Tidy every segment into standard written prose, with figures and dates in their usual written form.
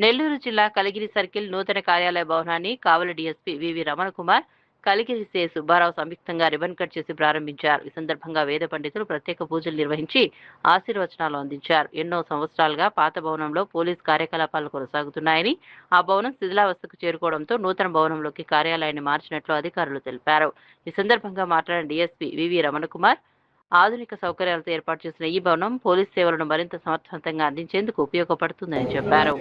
నెల్లూరు జిల్లా కలిగిరి సర్కిల్ నూతన కార్యాలయ భవనాన్ని కావలి డీఎస్పీ వివి రమణకుమార్, కలిగిరి సే సుబ్బారావు సంయుక్తంగా రిబన్ కట్ చేసి ప్రారంభించారు. ఈ సందర్భంగా వేద పండితులు ప్రత్యేక పూజలు నిర్వహించి ఆశీర్వచనాలు అందించారు. ఎన్నో సంవత్సరాలుగా పాత భవనంలో పోలీస్ కార్యకలాపాలు కొనసాగుతున్నాయని, ఆ భవనం శిథిలావస్థకు చేరుకోవడంతో నూతన భవనంలోకి కార్యాలయాన్ని మార్చినట్లు అధికారులు తెలిపారు. ఈ సందర్భంగా మాట్లాడిన డీఎస్పీ వివి రమణకుమార్, ఆధునిక సౌకర్యాలతో ఏర్పాటు చేసిన ఈ భవనం పోలీస్ సేవలను మరింత సమర్థవంతంగా అందించేందుకు ఉపయోగపడుతుందని చెప్పారు.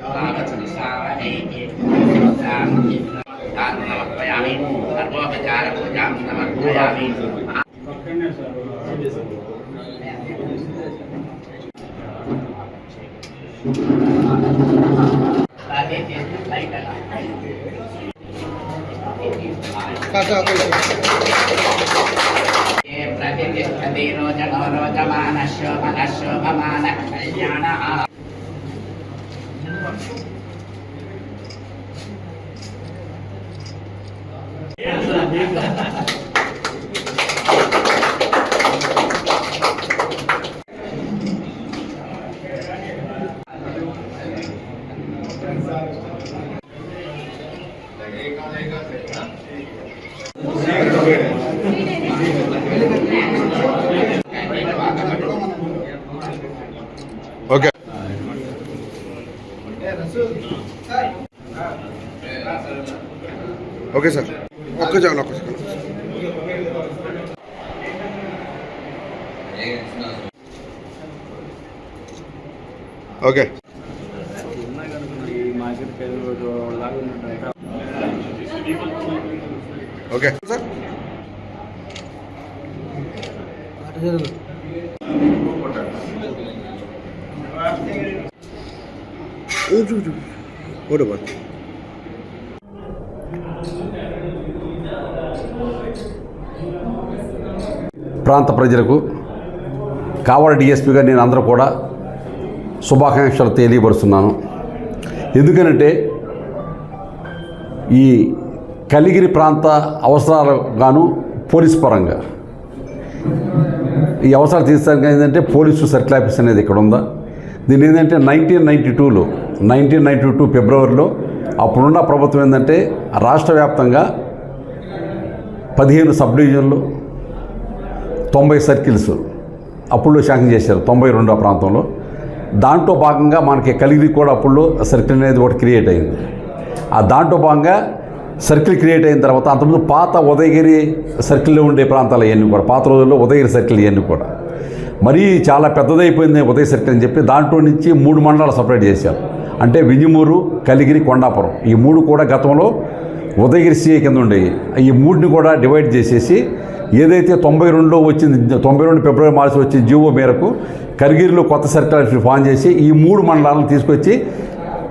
ఓకే ఓకే సార్ ఒక్క సెకండ్ ఓకే ఓకే సార్ ప్రాంత ప్రజలకు కావలి డిఎస్పీగా నేను అందరూ కూడా శుభాకాంక్షలు తెలియపరుస్తున్నాను. ఎందుకనంటే ఈ కలిగిరి ప్రాంత అవసరాలు గాను పోలీస్ పరంగా ఈ అవసరాలు తీర్చడానికి ఏంటంటే పోలీసు సర్కిల్ ఆఫీస్ అనేది ఇక్కడ ఉందా. దీని ఏంటంటే 1992 ఫిబ్రవరిలో అప్పుడున్న ప్రభుత్వం ఏంటంటే రాష్ట్ర వ్యాప్తంగా 15 సబ్ డివిజన్లు 90 సర్కిల్స్ అప్పుడు శాంక్షన్ చేశారు 92 ప్రాంతంలో. దాంట్లో భాగంగా మనకి కలిగిరి కూడా అప్పుడు సర్కిల్ అనేది ఒకటి క్రియేట్ అయింది. ఆ దాంట్లో భాగంగా సర్కిల్ క్రియేట్ అయిన తర్వాత అంతకుముందు పాత ఉదయగిరి సర్కిల్లో ఉండే ప్రాంతాలు ఇవన్నీ కూడా పాత రోజుల్లో ఉదయగిరి సర్కిల్ ఇవన్నీ కూడా మరీ చాలా పెద్దదైపోయింది ఉదయ సర్కిల్ అని చెప్పి దాంట్లో నుంచి 3 మండలాలు సపరేట్ చేశారు. అంటే వింజమూరు, కలిగిరి, కొండాపురం ఈ 3 కూడా గతంలో ఉదయగిరి సిఐ కింద ఉండేవి. ఈ 3ని కూడా డివైడ్ చేసేసి ఏదైతే 92లో వచ్చింది 92 ఫిబ్రవరి మార్చి వచ్చిన జీవో మేరకు కలిగిరిలో కొత్త సర్కిల్ ఆఫీస్ ఫామ్ చేసి ఈ 3 మండలాలను తీసుకొచ్చి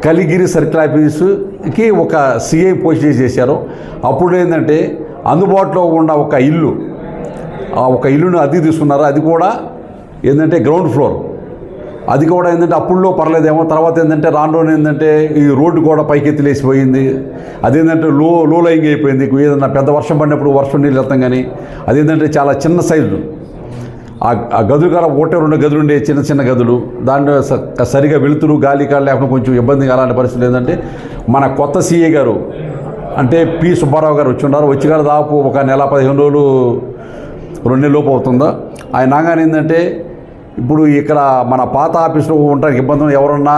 కలిగిరి సర్కిల్ ఆఫీసుకి ఒక సిఐ పోస్ట్ చేశారు. అప్పుడు ఏంటంటే అందుబాటులో ఉన్న ఒక ఇల్లు ఆ ఒక ఇల్లును అద్దె తీసుకున్నారు. అది కూడా ఏంటంటే గ్రౌండ్ ఫ్లోర్. అది కూడా ఏంటంటే అప్పుడులో పర్లేదేమో, తర్వాత ఏంటంటే రాను ఏంటంటే ఈ రోడ్డు కూడా పైకెత్తిలేసిపోయింది. అదేంటంటే లో లైంగ్ అయిపోయింది. ఏదన్నా పెద్ద వర్షం పడినప్పుడు వర్షం నీళ్ళు వెళ్తాం కానీ అదేంటంటే చాలా చిన్న సైజు ఆ గదులు కూడా 1-2 గదులు ఉండే చిన్న గదులు. దాంట్లో సరిగా వెలుతురు గాలి కాడ లేకుండా కొంచెం ఇబ్బందిగా అలాంటి పరిస్థితులు ఏంటంటే మన కొత్త సిఐ గారు అంటే పి సుబ్బారావు గారు వచ్చి ఉన్నారు. వచ్చి గారు దాదాపు ఒక నెల 15 రోజులు 2 నెలల లోపు అవుతుందా. ఆయన నాగానే ఏంటంటే ఇప్పుడు ఇక్కడ మన పాత ఆఫీసులో ఉండడానికి ఇబ్బంది, ఎవరన్నా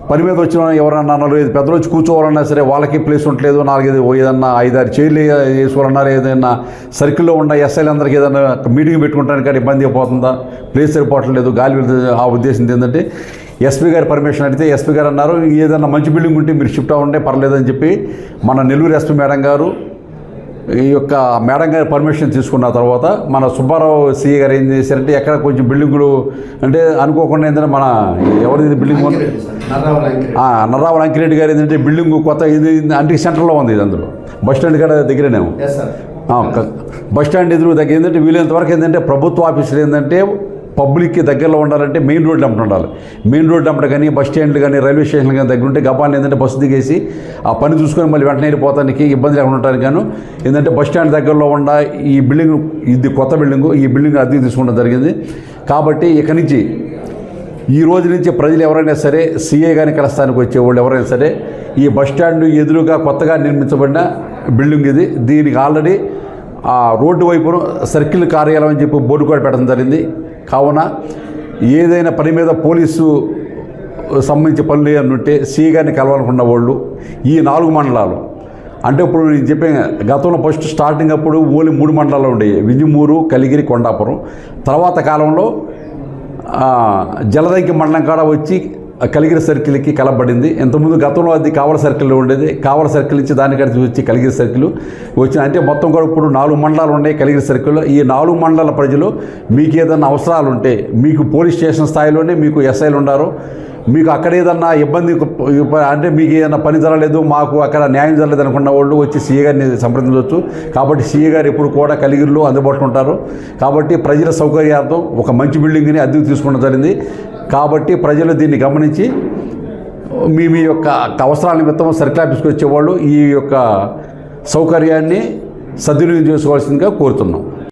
పని మీద వచ్చిన ఎవరన్నా 4-5 పెద్దలు వచ్చి కూర్చోవాలన్నా సరే వాళ్ళకి ప్లేస్ ఉండలేదు. 4-5 ఏదన్నా 5-6 చైర్లు వేసుకోవాలన్నారు. ఏదైనా సర్కిల్లో ఉన్న ఎస్ఐలందరికీ ఏదైనా మీటింగ్ పెట్టుకుంటానికి కానీ ఇబ్బంది అయిపోతుందా, ప్లేస్ సరిపోవట్లేదు, గాలి. ఆ ఉద్దేశం ఏంటంటే ఎస్పీ గారి పర్మిషన్ అడిగితే ఎస్పీ గారు అన్నారు ఏదైనా మంచి బిల్డింగ్ ఉంటే మీరు షిఫ్ట్ అవ్వండి పర్లేదని చెప్పి మన నెల్లూరు ఎస్పీ మేడం గారు ఈ యొక్క మేడం గారి పర్మిషన్ తీసుకున్న తర్వాత మన సుబ్బారావు సిఐ గారు ఏం చేశారంటే ఎక్కడ కొంచెం బిల్డింగులు అంటే అనుకోకుండా ఏంటంటే మన ఎవరిది బిల్డింగ్ నర్రావుల అంకిరెడ్డి గారు ఏంటంటే బిల్డింగ్ కొత్త ఇది అంటే సెంటర్లో ఉంది. ఇది అందులో బస్ స్టాండ్ కాడ దగ్గరేనేమో బస్ స్టాండ్ ఎదురు దగ్గర ఏంటంటే వీలైనంత వరకు ఏంటంటే ప్రభుత్వ ఆఫీసులు ఏంటంటే పబ్లిక్కి దగ్గరలో ఉండాలంటే మెయిన్ రోడ్లు అమ్మట ఉండాలి. మెయిన్ రోడ్లు అమ్మట కానీ బస్ స్టాండ్లు కానీ రైల్వే స్టేషన్లు కానీ దగ్గర ఉంటే గబాన్ని ఏంటంటే బస్సు దిగేసి ఆ పని చూసుకొని మళ్ళీ వెంటనే వెళ్ళిపోతానికి ఇబ్బంది లేకుండా ఉండడానికి గాను ఏంటంటే బస్ స్టాండ్ దగ్గరలో ఉన్న ఈ బిల్డింగ్, ఇది కొత్త బిల్డింగు, ఈ బిల్డింగ్ అద్దెకి తీసుకోవడం జరిగింది. కాబట్టి ఇక్కడి నుంచి ఈ రోజు నుంచి ప్రజలు ఎవరైనా సరే సీఏ గారిని కలస్తానికి వచ్చేవాళ్ళు ఎవరైనా సరే ఈ బస్టాండ్ ఎదురుగా కొత్తగా నిర్మించబడిన బిల్డింగ్ ఇది. దీనికి ఆల్రెడీ రోడ్డు వైపున సర్కిల్ కార్యాలయం అని చెప్పి బోర్డు కూడా పెట్టడం జరిగింది. కావున ఏదైనా పని మీద పోలీసు సంబంధించి పనులు ఏమన్నా ఉంటే సీఏ గారిని కలవాలనుకున్న వాళ్ళు ఈ 4 మండలాలు అంటే ఇప్పుడు నేను చెప్పాను గతంలో ఫస్ట్ స్టార్టింగ్ అప్పుడు ఓన్లీ 3 మండలాలు ఉండేవి, వింజమూరు, కలిగిరి, కొండాపురం. తర్వాత కాలంలో జలదంకి మండలం కాడ వచ్చి కలిగిరి సర్కిల్కి కలపబడింది. ఇంతకుముందు గతంలో అది కావల సర్కిల్లో ఉండేది. కావల సర్కిల్ నుంచి దానికంటే వచ్చి కలిగిరి సర్కిల్ వచ్చిన అంటే మొత్తం కూడా ఇప్పుడు 4 మండలాలు ఉన్నాయి కలిగిరి సర్కిల్లో. ఈ 4 మండలాల ప్రజలు మీకు ఏదైనా అవసరాలు ఉంటే మీకు పోలీస్ స్టేషన్ స్థాయిలోనే మీకు ఎస్ఐలు ఉన్నారు. మీకు అక్కడ ఏదన్నా ఇబ్బంది అంటే మీకు ఏదైనా పని జరగలేదు, మాకు అక్కడ న్యాయం జరగలేదు అనుకున్న వాళ్ళు వచ్చి సీఏ గారిని సంప్రదించవచ్చు. కాబట్టి సీఏ గారు ఎప్పుడు కూడా కలిగిరిలో అందుబాటులో ఉంటారు. కాబట్టి ప్రజల సౌకర్యార్థం ఒక మంచి బిల్డింగ్ని అద్దెకు తీసుకోవడం జరిగింది. కాబట్టి ప్రజలు దీన్ని గమనించి మీ యొక్క అవసరాల నిమిత్తం సర్కిల్ ఆఫీస్కి వచ్చేవాళ్ళు ఈ యొక్క సౌకర్యాన్ని సద్వినియోగం చేసుకోవాల్సిందిగా కోరుతున్నాం.